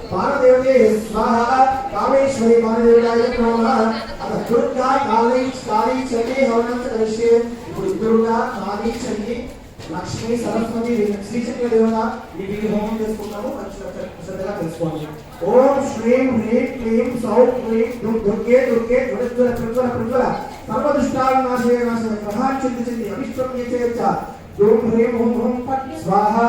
पानदेवते स्वाहा कामेश्वरी पानदेवताय नमः अथ दुर्गा काली चंडी हवनं करिष्ये दुर्गा काली चंडी लक्ष्मी सरस्वती श्री चक्र देवता ఈ వీడి హోమం చేసుకుంటాము శ్రద్ధగా తెలుసుకోండి ఓం శ్రీం హ్రీం క్లీం సౌం క్లీం దుర్గే దుర్గే దుర్గల త్రిపుర త్రిపుర సర్వదుష్టాల నాశయ నాశయ ప్రహార్చింది చింది అవిశ్వం చేచ ఓం హ్రీం ఓం ఓం పట్ స్వాహా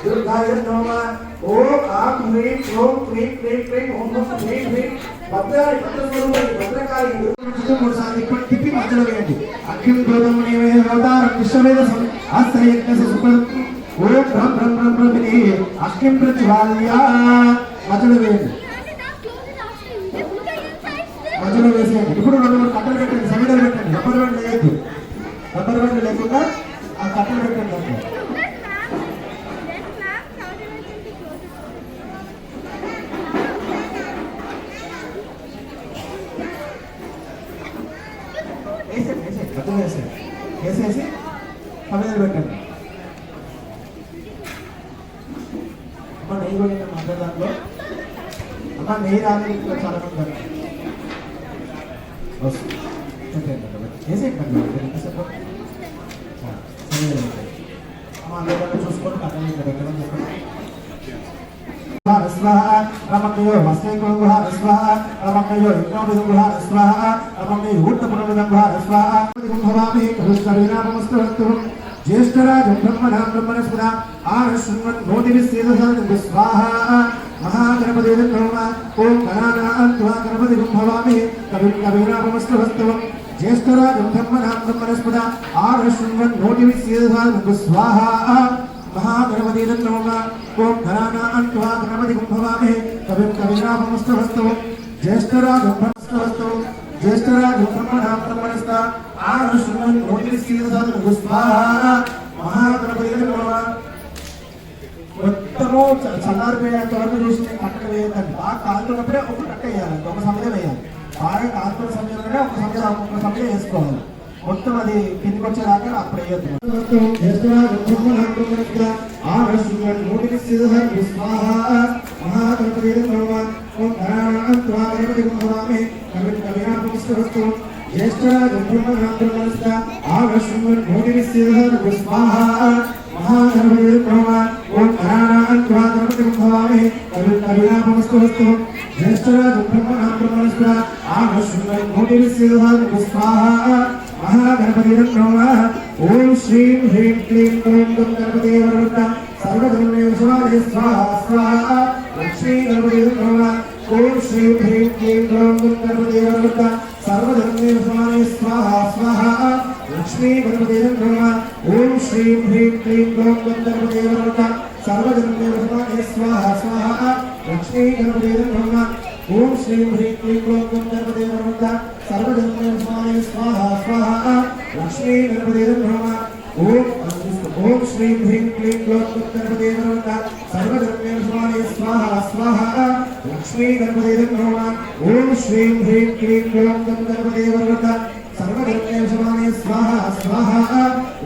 దుర్గాయ నమః ఓం ఆం హ్రీం ఓం క్లీం క్లీం క్లీం ఓం ఓం హ్రీం హ్రీం భద్రాయ భద్రస్వరూపి భద్రకాళి మూడుసార్లు తిప్పి మధ్యలో వేయండి అగ్ని గోధుమ నీవే అవతారం విశ్వవేద ఆశ్రయజ్ఞ సుప్రదం ఓం బ్రహ్మ బ్రహ్మ బ్రహ్మని అగ్ని ప్రజ్వాల్య మధ్యలో వేయండి మధ్యలో వేసేయండి ఇప్పుడు రెండు మూడు కట్టలు పెట్టండి సమిడలు పెట్టండి రబ్బర్ బ్యాండ్ లేదు రబ్బర్ బ్యాండ్ లేకుండా ఆ కట్టలు పెట్టండి వేసేసి సమిడలు పెట్టండి అమ్మ నెయ్యి కూడా మాట్లాడే దాంట్లో అమ్మ నెయ్యి రాదు చాలా మంది చూసుకొని కట్టలు పెట్టడం చెప్పండి स्वाहा रमणयो वस्त्रैकोंगुहा स्वाहा रमणयो यज्ञोपदंगुहा स्वाहा रमणयो ऊर्ध्वपुरमदंगुहा स्वाहा भवामि करुष्कविनामस्तु ज्येष्ठराजं ब्रह्मणां ब्रह्मणस्पदा आनश्वन् मोदिविस्येदसानं स्वाहा महागणपतिं नमः ओम गणानां त्वा गणपतिं भवामि कविनामस्तु ज्येष्ठराजं ब्रह्मणां ब्रह्मणस्पदा आनश्वन् मोदिविस्येदसानं स्वाहा महागणपति नमः ओम गणानां त्वा गणपतिं भवामि कविनामस्तु ज्येष्ठराजं ब्रह्मणस्पदा ज्येष्ठराजं ब्रह्मणां ब्रह्मणस्पदा आनश्वन् मोदिविस्येदसानं स्वाहा महागणपति नमः మొత్తము చల్లారిపోయేంత వరకు చూసి కట్టలు వేయద్దండి బాగా కాలుతున్నప్పుడే ఒక కట్ట వేయాలండి ఒక సమయం వేయాలి బాగా కాలుతున్న సమయంలోనే ఒక సమయం వేసుకోవాలి మొత్తం అది కిందికి వచ్చేదాకా అప్పుడు వేయద్దు ओम गणानां त्वा गणपतिं भवामि कविनामस्तु ज्येष्ठराजं ब्रह्मणां ब्रह्मणस्पदा आनश्वन् मोदिविस्येदसानं स्वाहा महागणपतिं नमः ओम श्रीं ह्रीं क्लीं ग्लौं गणपतये नमः सर्वधर्मेषु स्वाहा स्वाहा लक्ष्मी गणपतिं नमः ओम श्रीं ह्रीं क्लीं ग्लौं गणपतये नमः सर्वधर्मेषु स्वाहा स्वाहा लक्ष्मी गणपतिं नमः ओम श्रीं ह्रीं क्लीं ग्लौं गणपतये नमः सर्वधर्मेषु स्वाहा स्वाहा लक्ष्मी गणपतिं नमः ओम श्रीं ह्रीं क्लीं ग्लौं गणपतये नमः सर्वधर्मेषु स्वाहा स्वाहा लक्ष्मी गणपतिं नमः ओम श्रीं ह्रीं क्लीं ग्लौं गणपतये नमः सर्वधर्मेषु स्वाहा स्वाहा लक्ष्मी गणपतिं नमः ओम श्रीं ह्रीं क्लीं ग्लौं गणपतये नमः सर्वधर्मेषु स्वाहा स्वाहा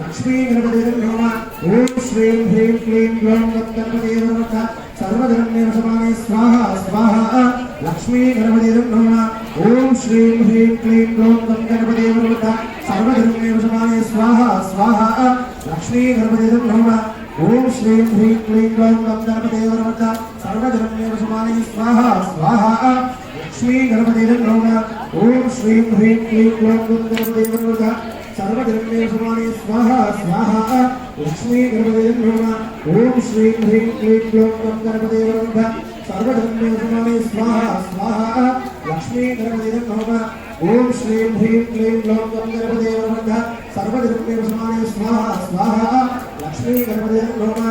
लक्ष्मी गणपतिं नमः ओम श्रीं ह्रीं क्लीं ग्लौं गणपतये नमः सर्वधर्मेषु स्वाहा स्वाहा लक्ष्मी गणपतिं नमः ओम श्रीं ह्रीं क्लीं ग्लौं गणपतये नमः सर्वधर्मेषु स्वाहा स्वाहा लक्ष्मी गणपतिं नमः ओम श्रीं ह्रीं क्लीं ग्लौं गणपतये नमः सर्वधर्मेषु स्वाहा स्वाहा लक्ष्मी गणपतिं नमः ओम श्रीं ह्रीं क्लीं ग्लौं गणपतये नमः सर्वधर्मेषु स्वाहा स्वाहा लक्ष्मी गणपतिं नमः ओम श्रीं ह्रीं क्लीं ग्लौं गणपतये नमः सर्वधर्मेषु स्वाहा स्वाहा लक्ष्मी गणपतिं नमः ओम श्रीं ह्रीं क्लीं ग्लौं गणपतये नमः सर्वधर्मेषु स्वाहा स्वाहा लक्ष्मी गणपतिं नमः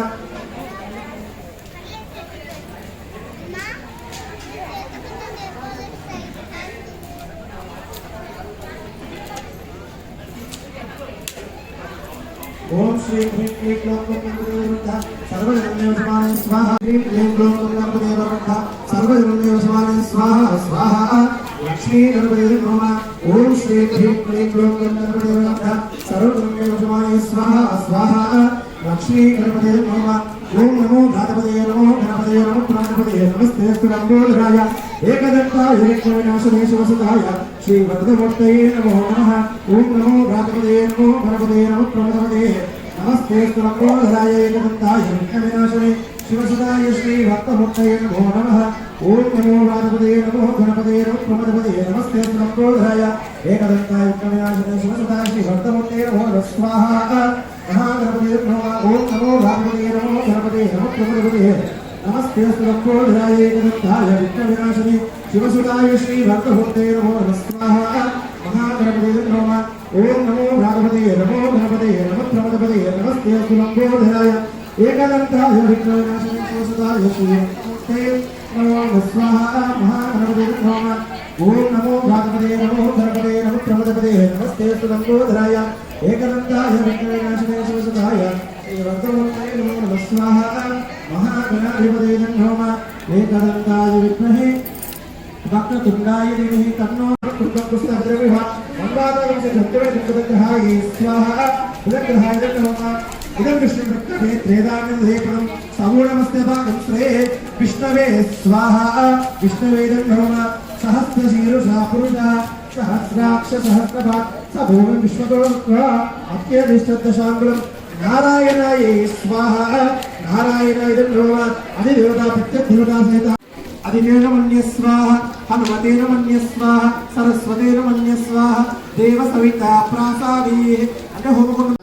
ओम श्री ह्रीं क्लीं ग्लौं गणपतये नमः सर्वजनमेव समाने स्वाहा ह्रीं क्लीं ग्लौं गणपते नमः सर्वजनमेव समाने स्वाहा स्वाहा लक्ष्मी गणपते नमः ओम श्री ह्रीं क्लीं ग्लौं गणपते नमः सर्वजनमेव समाने स्वाहा स्वाहा लक्ष्मी गणपते नमः ओम नमो गणपते नमो प्राणपते नमस्ते स्तुरंबोधराय एकदंताय विनाशने शिवसुताय श्री वरदमूर्तये नमो नमः ओम नमो गणपते नमो प्राणपते नमस्ते स्तुरंबोधराय एकदंताय विनाशने शिवसुताय श्री वरदमूर्तये नमो नमः ओम नमो गणपते नमो प्राणपते नमस्ते स्तुरंबोधराय एकदंताय विनाशने शिवसुताय श्री वरदमूर्तये नमो स्वाहा महागणपते नमः ओम नमो गणपते नमो प्रभुपते नमस्ते स्तुरंबोधराय एकदंताय विघ्नविनाशिने शिवसुताय श्री भक्तभूते नमो स्वाहा महागणपते नमः ओम नमो गणपते नमो प्रभुपते नमस्ते स्तुरंबोधराय एकदंताय विघ्नविनाशिने शिवसुताय श्री भक्तभूते नमो स्वाहा महागणपते नमः ओम नमो गणपते नमो प्रभुपते नमस्ते स्तुरंबोधराय एकदंताय विघ्नविनाशिने शिवसुताय श्री भक्तभूते नमो स्वाहा महागणाधिपते नमः एकदंताय विद्महे वक्रतुंडाय धीमहि तन्नो पुष्पपुष्पद्रविः वन्दाताय च धत्वे धत्तग्रहाय स्वाहा बुधग्रहाय नमः इदं विष्णुभक्तवे त्रेदानन्देपदं समूढमस्ते भागं श्रे विष्णवे स्वाहा विष्णवेदं नमः सहस्रशीरुषा पुरुषः सहस्राक्ष सहस्रभाग स भूमिं विश्वतोऽत्वा अत्यधिष्ठदशाङ्गुलं नारायणाय स्वाहा नारायणाय नमः अधिदेवता प्रत्यदेवता सहित अधिदेवमन्य स्वाहा हनुमते नमन्य स्वाहा सरस्वते नमन्य स्वाहा देव सविता प्रासादी अन्य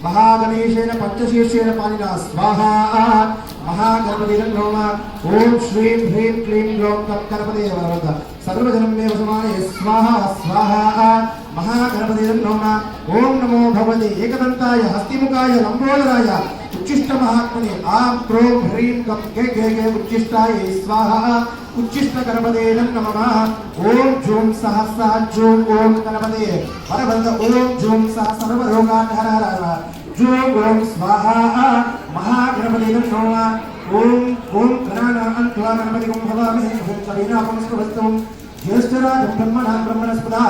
महागणेशेन पंचशीर्षेण पाणिना स्वाहा महागणपते नमः ओम श्रीं ह्रीं क्लीं ग्लौं गणपते नमः सर्वजनमेव समाने स्वाहा स्वाहा महागणपते नमः ओम नमो भगवते एकदंताय हस्तिमुखाय लंबोदराय उच्चिष्ट महात्मने आं क्रों ह्रीं गं गे गे गे उच्चिष्टाय स्वाहा उच्चिष्ट गणपते नमः ओम जूं सह सह जूं ओम गणपते वरवन्द ओम जूं सह सर्वरोगान् हर हर हर जूं ओम स्वाहा महागणपते नमः ओम ओम गणानां त्वा गणपतिं भवामहे ओम कविनापमस्तुवस्तुं ज्येष्ठराजं ब्रह्मणां ब्रह्मणस्पदा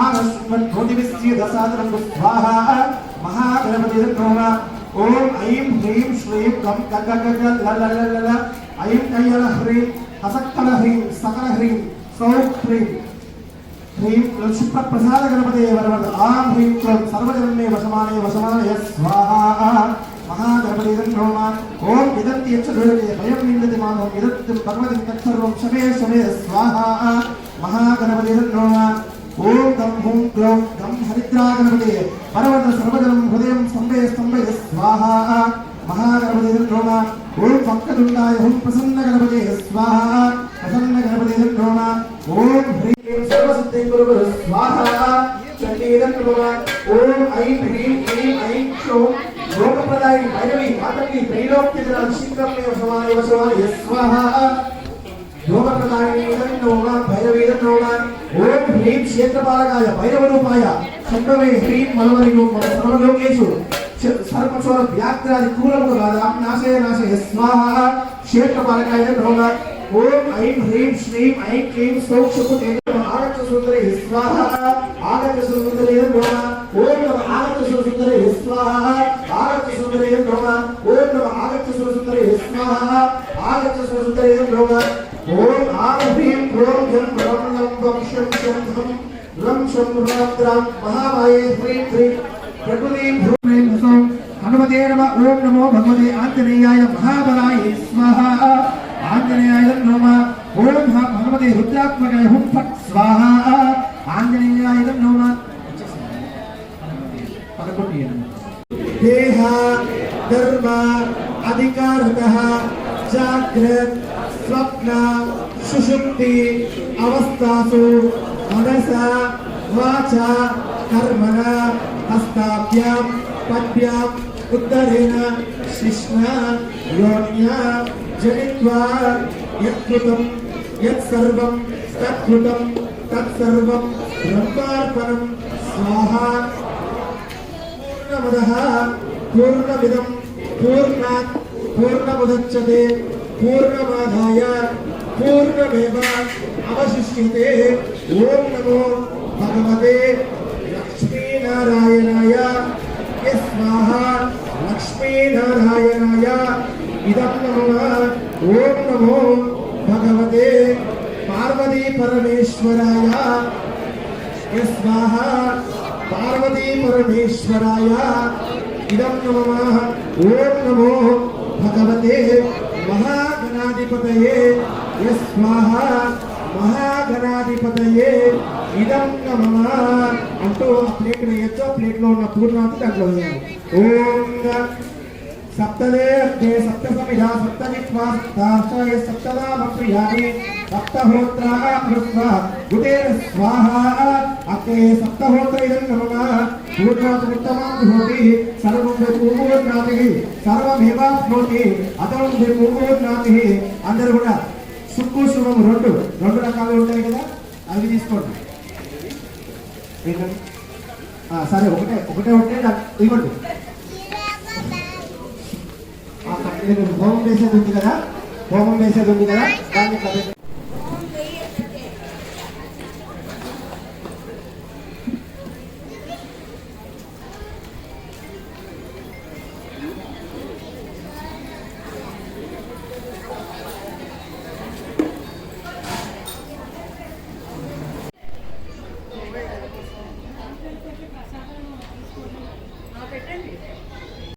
आगस्मन् भूतिविस्य दशादरं स्वाहा महागणपते नमः ओम ऐं ह्रीं श्रीं गं गग गग ल ल ल ल ऐं कैल ह्रीं हसक्कल ह्रीं सकल ह्रीं सौः ह्रीं ह्रीं क्षिप्रप्रसाद गणपते वरवद आं ह्रीं क्रों सर्वजनमे वशमानय स्वाहा महागणपते नमः ओम इदन्ति यच्छदुर्गे भयं विन्दति मानवं इदत्तं भगवती तत्सर्वं शमे शमे स्वाहा महागणपते नमः ओम गं हुं ग्लौं गं हरिद्रा गणपते परवद सर्वजनं हृदयं स्तंभे स्वाहा महागणपते नमः ओम वक्रतुंडाय हुं प्रसन्न गणपते स्वाहा प्रसन्न गणपते नमः ओम ह्रीं सर्वसिद्धि गुरु स्वाहा चंडीदं नमः ओम ऐं ह्रीं क्लीं ऐं क्लौं लोकप्रदायिनी भैरवी मातंगी त्रैलोक्यजनं शीघ्रमेव समाने स्वाहा लोकप्रदायिनी नमः भैरवी नमः ओम ह्रीं क्षेत्रपालकाय भैरवरूपाय शंभवे ह्रीं मनोहरिणो सर्वलोकेषु सर्वचोर व्याघ्रादि क्रूरमुखनाशय स्वाहा क्षेत्रपालकाय नमः ओम ऐं ह्रीं श्रीं ऐं क्लीं सौः शुकुते आगच्छ सुंदरे स्वाहा आगच्छ सुंदरे नमः ओम नमः आगच्छ सुंदरे स्वाहा आगच्छ सुंदरे नमः ओम नमः आगच्छ सुंदरे स्वाहा आगच्छ सुंदरे नमः ओम आं ह्रीं क्रों गं ब्रह्मणं वं शं शं धं रं शं रुद्रां महामाये ह्रीं क्लीं प्रकृतिं भूमिं हसं हनुमते नमः ओम नमो भगवते आंजनेयाय महाबलाय स्वाहा आंजनेयाय नमः ओम हनुमते रुद्रात्मकाय हुं फट् स्वाहा आंजनेयाय नमः देह धर्म अधिकारतः जागृत स्वप्न सुषुप्ति अवस्थासु मनसा वाचा कर्मणा हस्ताभ्यां पद्भ्याम् उत्तरेण शिश्ना योन्या जनित्वा यत्कृतं यत्सर्वं तत्कृतं तत्सर्वं ब्रह्मार्पणं स्वाहा पूर्णमदः पूर्णमिदं पूर्णात् పూర్ణముదచ్యతే పూర్ణమాదాయ పూర్ణమేవ అవశిష్యతే. ఓం నమో భగవతే లక్ష్మీనారాయణాయ స్వాహా. లక్ష్మీనారాయణాయ ఇదం నమః. ఓం నమో భగవతే పార్వతీ పరమేశ్వరాయ స్వాహా. పార్వతీ పరమేశ్వరాయ ఇదం నమః. ఓం నమో భగవతే మహాగణాధిపతయే స్వాహా. మహాగణాధిపతయే ఇదం నమః అంటూ ఆ ప్లేట్ వేయొచ్చు. ఆ ప్లేట్లో ఉన్న పూర్ణాన్ని దాంట్లో వేయాలి. ఓం సప్తదే అగ్నే సప్తసమిధా సప్తజిత్వా సప్తాక్షయ సప్తనామ ప్రియాణి సప్తహోత్రా కృత్వ గుటేన స్వాహా. అగ్నే సప్తహోత్ర ఇదం నమః. పూర్ణాత్ ఉత్తమాం భూతి సర్వం పూర్ణాతి సర్వమేవాప్నోతి అతం పూర్ణాతి. అందరూ కూడా సుక్కు శుభం రెండు రకాలు ఉంటాయి కదా, అవి తీసుకోండి. సరే ఒకటే ఉంటే ఇవ్వండి. హోమం వేసేది ఉంది కదా, దాన్ని